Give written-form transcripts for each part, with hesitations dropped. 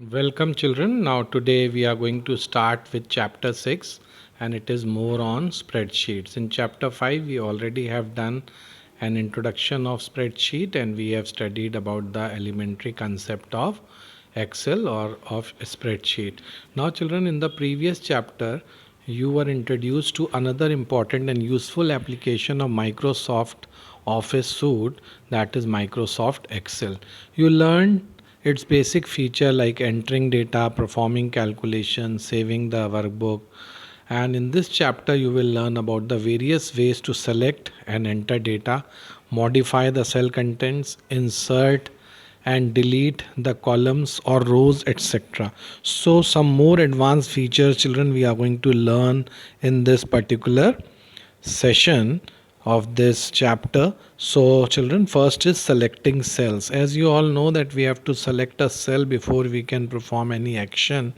Welcome, children. Now, today we are going to start with chapter 6, and it is more on spreadsheets. In chapter 5, we already have done an introduction of spreadsheet and we have studied about the elementary concept of Excel or of spreadsheet. Now, children, in the previous chapter, you were introduced to another important and useful application of Microsoft Office suite, that is Microsoft Excel. You learned its basic feature like entering data, performing calculations, saving the workbook. And in this chapter, you will learn about the various ways to select and enter data, modify the cell contents, insert and delete the columns or rows, etc. So, some more advanced features, children, we are going to learn in this particular session of this chapter. So children, first is selecting cells. As you all know that we have to select a cell before we can perform any action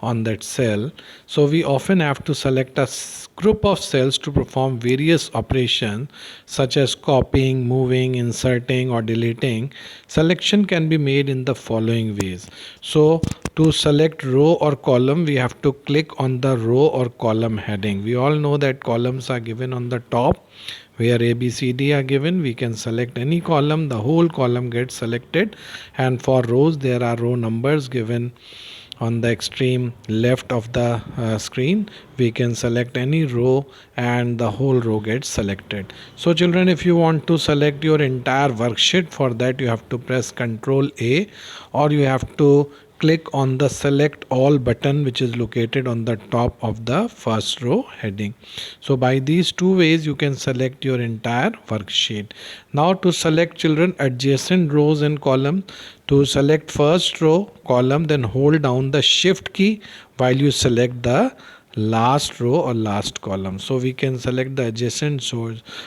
on that cell. So we often have to select a group of cells to perform various operations such as copying, moving, inserting or deleting. Selection can be made in the following ways. So to select row or column, we have to click on the row or column heading. We all know that columns are given on the top where A, B, C, D are given. We can select any column, the whole column gets selected. And for rows, there are row numbers given on the extreme left of the screen. We can select any row and the whole row gets selected. So children, if you want to select your entire worksheet, for that you have to press Ctrl A, or you have to click on the select all button which is located on the top of the first row heading. So by these two ways you can select your entire worksheet. Now to select, children, adjacent rows and column, to select first row column, then hold down the shift key while you select the last row or last column. So we can select the adjacent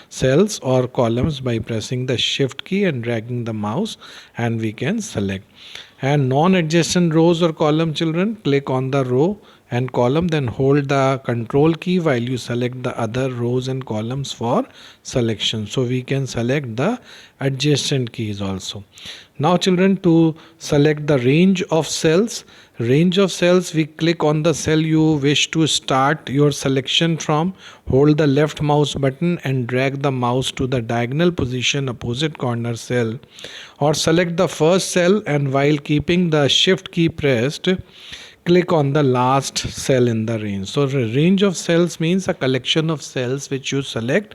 cells or columns by pressing the shift key and dragging the mouse, and we can select. And non-adjacent rows or column, children, click on the row and column, then hold the control key while you select the other rows and columns for selection. So we can select the adjacent keys also. Now children, to select the range of cells, we click on the cell you wish to start your selection from, hold the left mouse button and drag the mouse to the diagonal position opposite corner cell, or select the first cell, and while keeping the shift key pressed, click on the last cell in the range. So range of cells means a collection of cells which you select,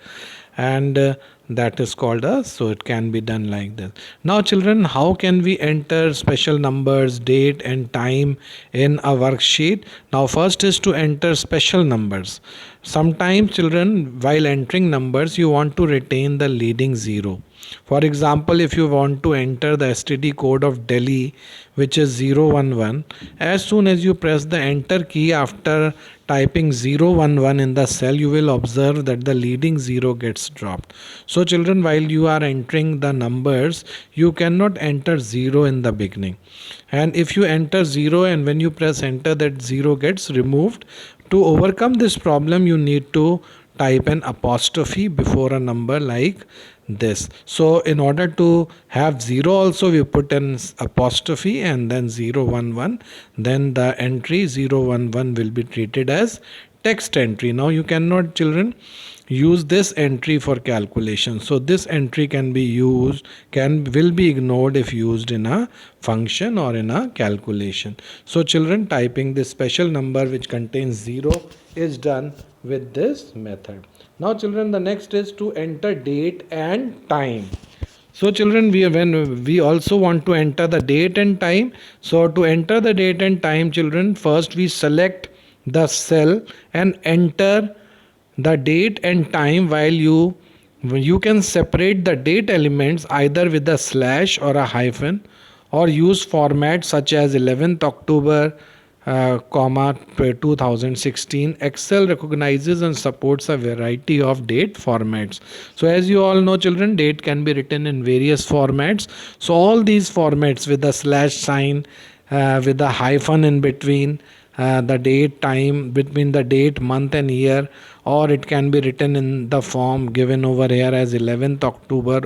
and that is called a, so it can be done like this. Now children, how can we enter special numbers, date and time in a worksheet? Now first is to enter special numbers. Sometimes children, while entering numbers, you want to retain the leading zero. For example, if you want to enter the STD code of Delhi, which is 011, as soon as you press the enter key after typing 011 in the cell, you will observe that the leading zero gets dropped. So children, while you are entering the numbers, you cannot enter 0 in the beginning. And if you enter 0 and when you press enter, that 0 gets removed. To overcome this problem, you need to type an apostrophe before a number like this. So in order to have 0 also, we put an apostrophe and then 011. Then the entry 011 will be treated as text entry. Now you cannot, children, use this entry for calculation. So this entry can be used, will be ignored if used in a function or in a calculation. So children, typing this special number which contains 0 is done with this method. Now children, the next is to enter date and time. So children, when we also want to enter the date and time. So to enter the date and time, children, first we select the cell and enter the date and time. While you can separate the date elements either with a slash or a hyphen, or use formats such as 11th October, comma 2016. Excel recognizes and supports a variety of date formats. So as you all know, children, date can be written in various formats. So all these formats with a slash sign, with a hyphen in between, the date, time, between the date, month and year, or it can be written in the form given over here as 11th October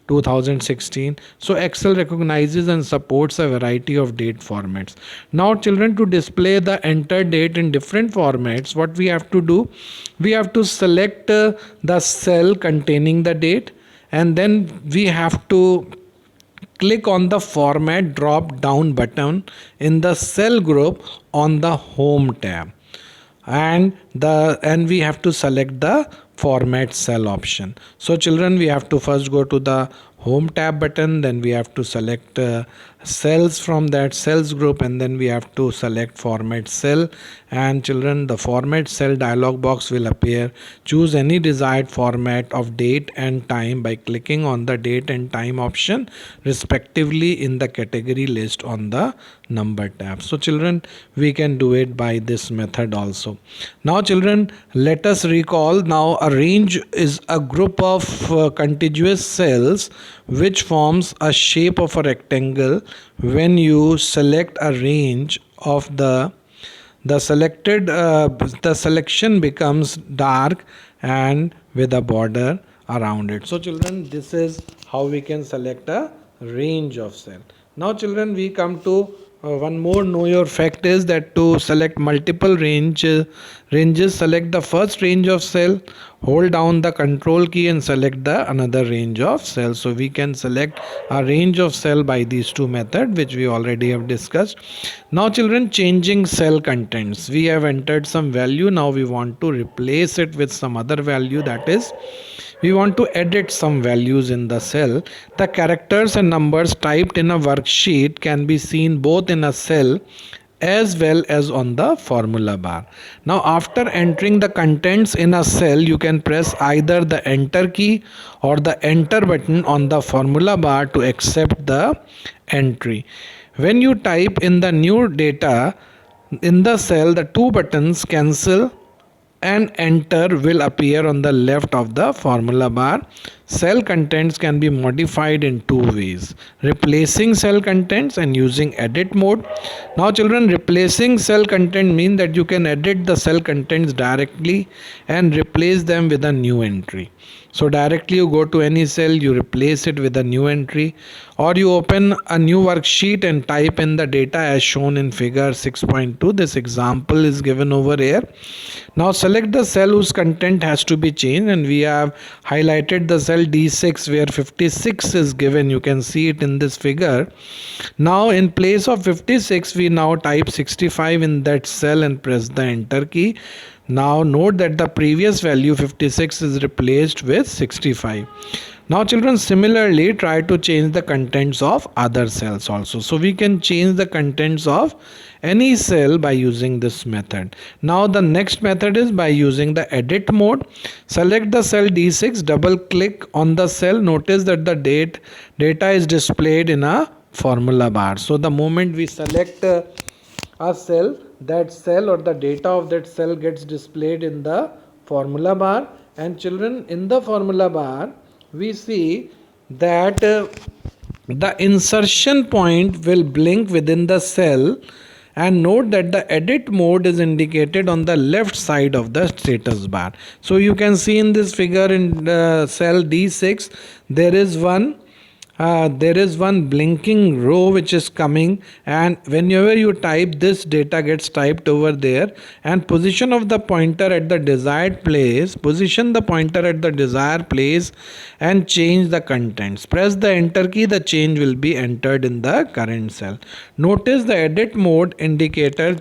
2016. So Excel recognizes and supports a variety of date formats. Now children, to display the entered date in different formats, what we have to do, we have to select the cell containing the date, and then we have to click on the format drop down button in the cell group on the home tab, and we have to select the format cell option. So children, we have to first go to the home tab button, then we have to select cells from that cells group, and then we have to select format cell. And children, the format cell dialog box will appear. Choose any desired format of date and time by clicking on the date and time option respectively in the category list on the number tab. So children, we can do it by this method also. Now children, let us recall. Now a range is a group of contiguous cells which forms a shape of a rectangle. When you select a range of the selection becomes dark and with a border around it. So children, this is how we can select a range of cell. Now children, we come to one more know your fact is that to select multiple ranges, select the first range of cell, hold down the control key and select the another range of cell. So we can select a range of cell by these two methods which we already have discussed. Now children, changing cell contents. We have entered some value. Now we want to replace it with some other value, that is we want to edit some values in the cell. The characters and numbers typed in a worksheet can be seen both in a cell as well as on the formula bar. Now after entering the contents in a cell, you can press either the enter key or the enter button on the formula bar to accept the entry. When you type in the new data in the cell, the two buttons cancel and enter will appear on the left of the formula bar. Cell contents can be modified in two ways: replacing cell contents and using edit mode. Now children, replacing cell content means that you can edit the cell contents directly and replace them with a new entry. So directly you go to any cell, you replace it with a new entry, or you open a new worksheet and type in the data as shown in figure 6.2. This example is given over here. Now select the cell whose content has to be changed, and we have highlighted the cell D6 where 56 is given. You can see it in this figure. Now in place of 56, we now type 65 in that cell and press the enter key. Now note that the previous value 56 is replaced with 65. Now children, similarly try to change the contents of other cells also. So we can change the contents of any cell by using this method. Now the next method is by using the edit mode. Select the cell D6, double click on the cell. Notice that the data is displayed in a formula bar. So the moment we select a cell, that cell or the data of that cell gets displayed in the formula bar. And children, in the formula bar we see that the insertion point will blink within the cell, and note that the edit mode is indicated on the left side of the status bar. So you can see in this figure in cell D6 there is one blinking row which is coming, and whenever you type, this data gets typed over there, and position the pointer at the desired place and change the contents. Press the enter key, the change will be entered in the current cell. Notice the edit mode indicator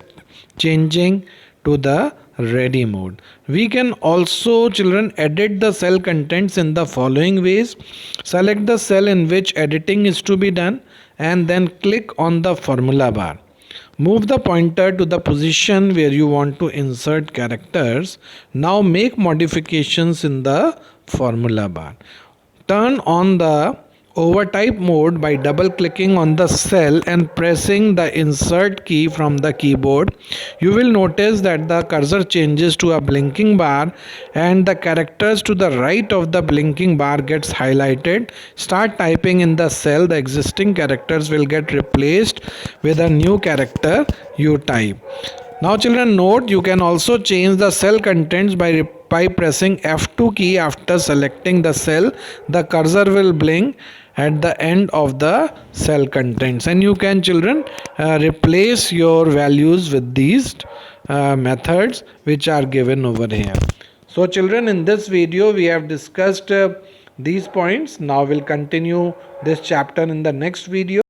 changing to the ready mode. We can also children edit the cell contents in the following ways. Select the cell in which editing is to be done and then click on the formula bar. Move the pointer to the position where you want to insert characters. Now make modifications in the formula bar. Turn on the overtype mode by double clicking on the cell and pressing the insert key from the keyboard. You will notice that the cursor changes to a blinking bar and the characters to the right of the blinking bar gets highlighted. Start typing in the cell, the existing characters will get replaced with a new character you type. Now children, note you can also change the cell contents by pressing F2 key after selecting the cell. The cursor will blink at the end of the cell contents, and you can children replace your values with these methods which are given over here. So children, in this video we have discussed these points. Now we'll continue this chapter in the next video.